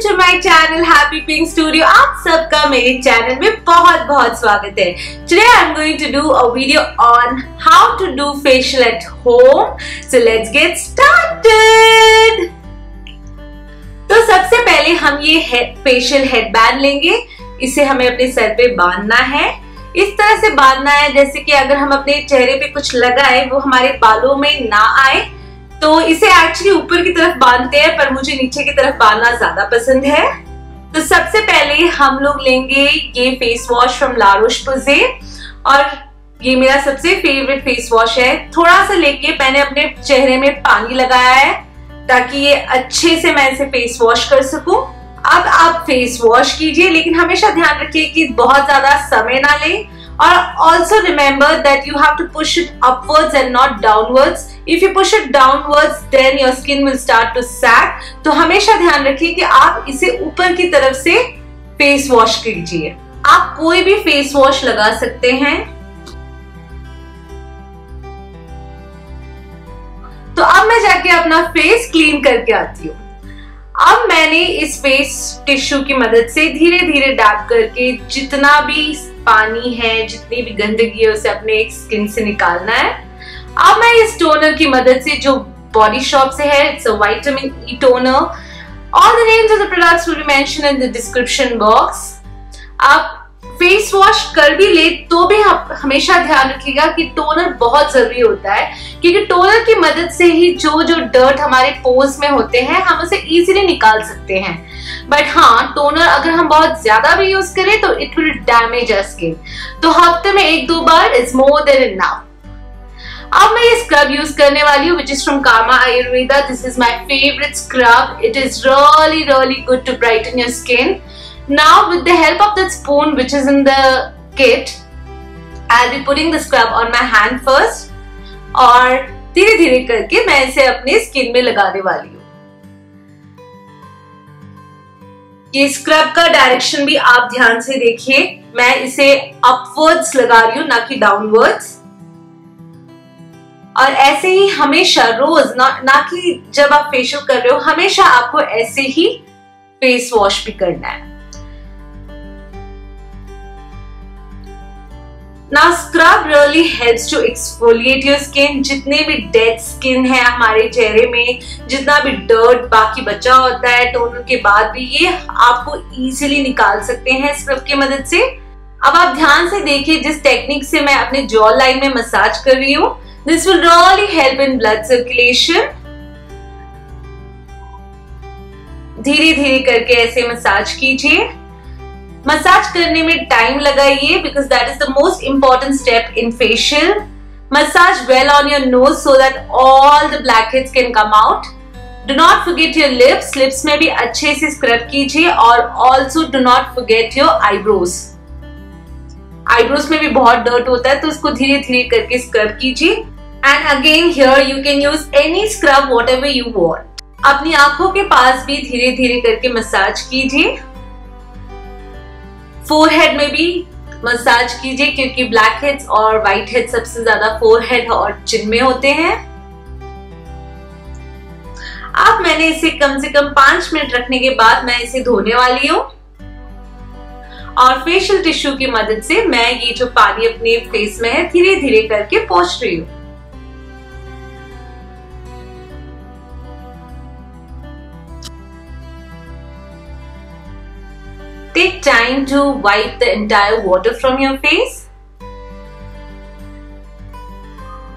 To my channel Happy Pink Studio. आप सबका मेरे चैनल में बहुत बहुत स्वागत है। Today I am going to do a video on how to do facial at home. So let's get started. तो सबसे पहले हम ये फेशियल हेडबैंड लेंगे। इसे हमें अपने सर पे बांधना है। इस तरह से बांधना है जैसे कि अगर हम अपने चेहरे पे कुछ लगाए वो हमारे बालों में ना आए। तो इसे एक्चुअली ऊपर की तरफ बांधते हैं, पर मुझे नीचे की तरफ बांधना ज्यादा पसंद है। तो सबसे पहले हम लोग लेंगे ये फेस वॉश फ्रॉम ला रोच-पोज़े और ये मेरा सबसे फेवरेट फेस वॉश है। थोड़ा सा लेके मैंने अपने चेहरे में पानी लगाया है ताकि ये अच्छे से मैं इसे फेस वॉश कर सकूं। अब आप फेस वॉश कीजिए, लेकिन हमेशा ध्यान रखिए कि बहुत ज्यादा समय ना ले। और also remember that you have to push it upwards and not downwards. If you push it downwards, then your skin will start to sag. तो हमेशा ध्यान रखिए कि आप इसे ऊपर की तरफ से फेस वॉश कीजिए। आप कोई भी फेस वॉश लगा सकते हैं। तो अब मैं जाके अपना फेस क्लीन करके आती हूँ। अब मैंने इस फेस टिश्यू की मदद से धीरे धीरे डैब करके जितना भी पानी है, जितनी भी गंदगी है, उसे अपने स्किन से निकालना है। अब मैं इस टोनर की मदद से, जो बॉडी शॉप से है, it's a vitamin E toner. All the names of the products will be mentioned in the description box. आप फेस वॉश कर भी ले तो भी हमेशा ध्यान रखिएगा कि टोनर बहुत जरूरी होता है, क्योंकि टोनर की मदद से ही जो डर्ट हमारे पोर्स में होते हैं हम उसे इजीली निकाल सकते हैं। बट हाँ, टोनर अगर हम बहुत ज्यादा भी यूज करें तो it will damage our skin. तो हफ्ते में 1-2 बार इज मोर देन इनफ। अब मैं ये स्क्रब यूज करने वाली हूँ which is from Kama Ayurveda. This is my favourite scrub. It is really good to brighten your skin. Now with the help of that spoon which is in the kit, I'll be putting the scrub on my hand first और धीरे धीरे करके मैं इसे अपने skin में लगाने वाली हूँ। ये स्क्रब का डायरेक्शन भी आप ध्यान से देखिए। मैं इसे अपवर्ड्स लगा रही हूँ, ना कि डाउनवर्ड्स। और ऐसे ही हमेशा रोज, ना कि जब आप फेशियल कर रहे हो, हमेशा आपको ऐसे ही फेस वॉश भी करना है। Now scrub really helps to exfoliate your skin. जितने भी डेड स्किन है हमारे चेहरे में, जितना भी डर्ट बाकी बचा होता है टोनर के बाद भी, ये आपको इजीली निकाल सकते हैं स्क्रब की मदद से। अब आप ध्यान से देखिए जिस टेक्निक से मैं अपने जॉ लाइन में मसाज कर रही हूँ। This will really help in blood circulation. धीरे धीरे करके ऐसे मसाज कीजिए। मसाज करने में टाइम लगाइए because that is the most important step in facial. Massage well on your nose so that all the black heads can come out. Do not forget your lips. Lips में भी अच्छे से scrub कीजिए और also do not forget your eyebrows. Eyebrows में भी बहुत dirt होता है, तो इसको धीरे धीरे करके स्क्रब कीजिए। And again here you can use any scrub what ever you want. अपनी आंखों के पास भी धीरे धीरे करके मसाज कीजिए। फोरहेड में भी मसाज कीजिए, क्योंकि ब्लैक हेड्स और व्हाइट हेड्स सबसे ज्यादा फोरहेड और चिन में होते हैं। अब मैंने इसे कम से कम 5 मिनट रखने के बाद मैं इसे धोने वाली हूँ और फेशियल टिश्यू की मदद से मैं ये जो पानी अपने फेस में है धीरे धीरे करके पोंछ रही हूँ। Take time to wipe the entire water from your face.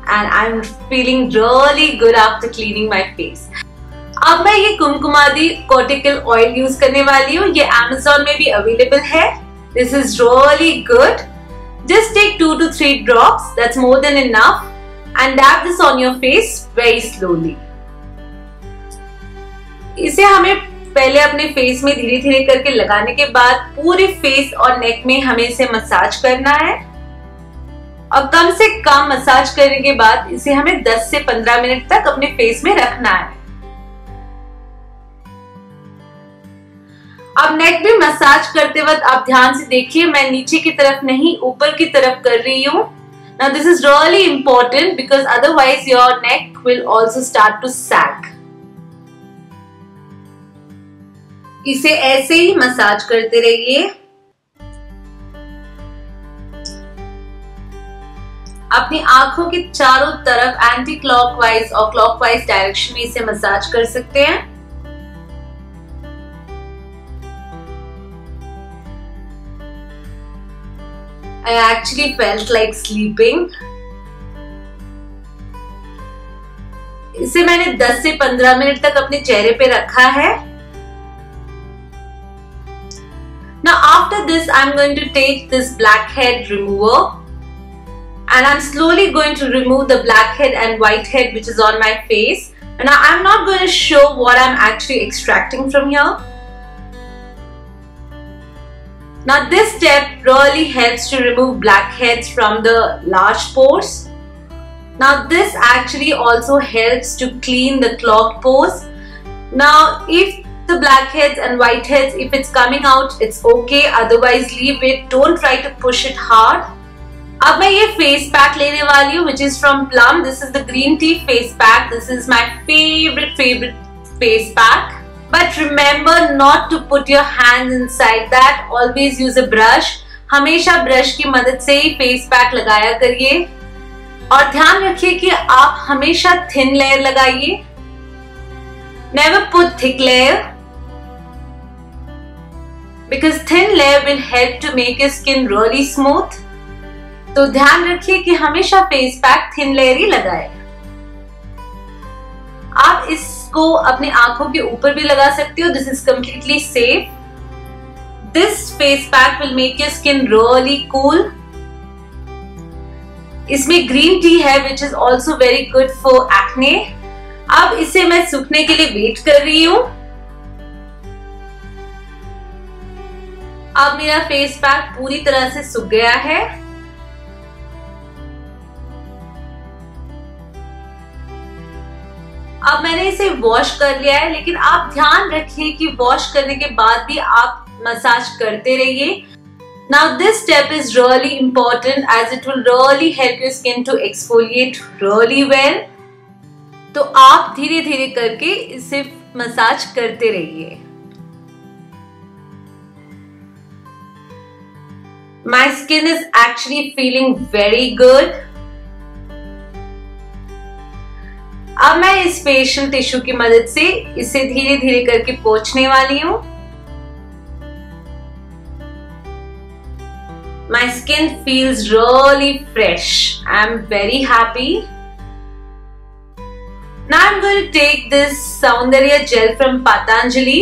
And I'm feeling really good after cleaning my face. अब मैं ये कुमकुमादी कॉर्टिकल ऑयल यूज करने वाली हूँ। ये Amazon में भी अवेलेबल है। This is really good. Just take 2 to 3 drops. That's more than enough. And dab this on your face very slowly. इसे हमें पहले अपने फेस में धीरे धीरे करके लगाने के बाद पूरे फेस और नेक में हमें इसे मसाज करना है। और कम से कम मसाज करने के बाद इसे हमें 10 से 15 मिनट तक अपने फेस में रखना है। अब नेक में मसाज करते वक्त आप ध्यान से देखिए, मैं नीचे की तरफ नहीं ऊपर की तरफ कर रही हूँ। Now this is really important because otherwise your neck will also start to sag. इसे ऐसे ही मसाज करते रहिए। अपनी आंखों के चारों तरफ एंटी क्लॉकवाइज और क्लॉकवाइज डायरेक्शन में इसे मसाज कर सकते हैं। I actually felt like sleeping. इसे मैंने 10 से 15 मिनट तक अपने चेहरे पे रखा है। Now after this, I'm going to take this blackhead remover and I'm slowly going to remove the blackhead and whitehead which is on my face. And now I'm not going to show what I'm actually extracting from here. Now this step really helps to remove blackheads from the large pores. Now this actually also helps to clean the clogged pores. Now if the blackheads and whiteheads, if it's coming out, it's okay. Otherwise leave it. Don't try to push it hard. अब मैं ये face pack लेने वाली हूँ which is from Plum. This is the green tea face pack. This is my favorite face pack. But remember not to put your hands inside that. Always use a brush. हमेशा brush की मदद से ही face pack लगाया करिए और ध्यान रखिए कि आप हमेशा थिन लेयर लगाइए. Never put thick layer because thin layer will help to make your skin really smooth. तो ध्यान रखिए कि हमेशा फेस पैक थिन लेयर ही लगाएं. आप इसको अपनी आंखों के ऊपर भी लगा सकते हो. This is completely safe. This face pack will make your skin really cool. इसमें ग्रीन टी है which is also very good for acne. अब इसे मैं सूखने के लिए वेट कर रही हूं. अब मेरा फेस पैक पूरी तरह से सूख गया है. अब मैंने इसे वॉश कर लिया है, लेकिन आप ध्यान रखिए कि वॉश करने के बाद भी आप मसाज करते रहिए. Now this step is really important as it will really help your skin to exfoliate really well. तो आप धीरे धीरे करके इसे मसाज करते रहिए. My skin is actually feeling very good. अब मैं इस फेशियल टिश्यू की मदद से इसे धीरे धीरे करके पोंछने वाली हूं. My skin feels really fresh. I'm very happy. Now I'm going to take this सौंदर्य जेल from Patanjali.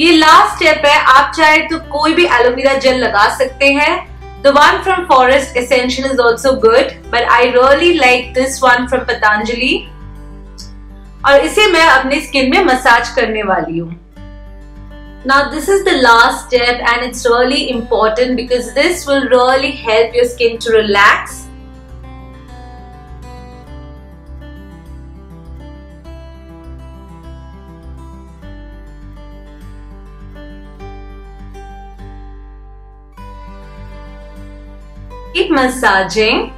ये लास्ट स्टेप है. आप चाहे तो कोई भी एलोवेरा जेल लगा सकते हैं. The one from Forest Essential is also good, but I really like this one from Patanjali. और इसे मैं अपने स्किन में मसाज करने वाली हूँ. Now this is the last step and it's really important because this will really help your skin to relax. Keep massaging.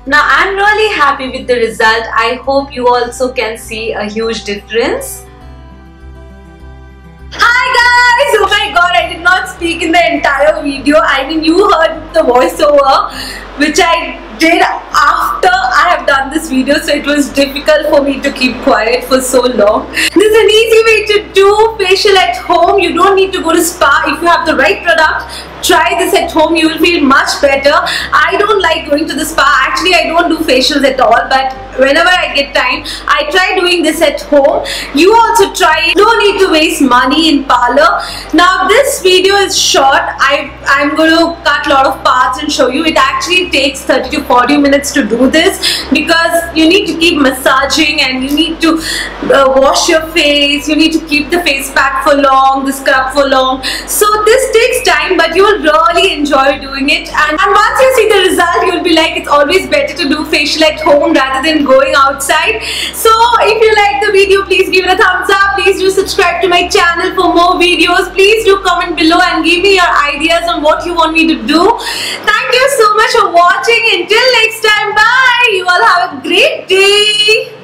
Now I'm really happy with the result. I hope you also can see a huge difference. Hi guys! Oh my god, I did not speak in the entire video. I mean, you heard the voiceover which I did after I have done this video, so it was difficult for me to keep quiet for so long. This is an easy way to do facial at home. You don't need to go to spa. If you have the right product, try this at home. You will feel much better. I don't like going to the spa. Actually, I don't do facials at all, but whenever I get time, I try doing this at home. You also try it. No need to waste money in parlor. Now this video is short. I'm going to cut a lot of parts and show you. It actually takes 30 to 40 minutes to do this because you need to keep massaging and you need to wash your face. You need to keep the face pack for long, the scrub for long. So this takes time, but you will really enjoy doing it. And once you see the result, you will be like, it's always better to do facial at home rather than going outside. So if you like the video, please give it a thumbs up. Please do subscribe to my channel for more videos. Please do comment below and give me your ideas on what you want me to do. Thank you so much for watching. Until next time, bye. You all have a great day.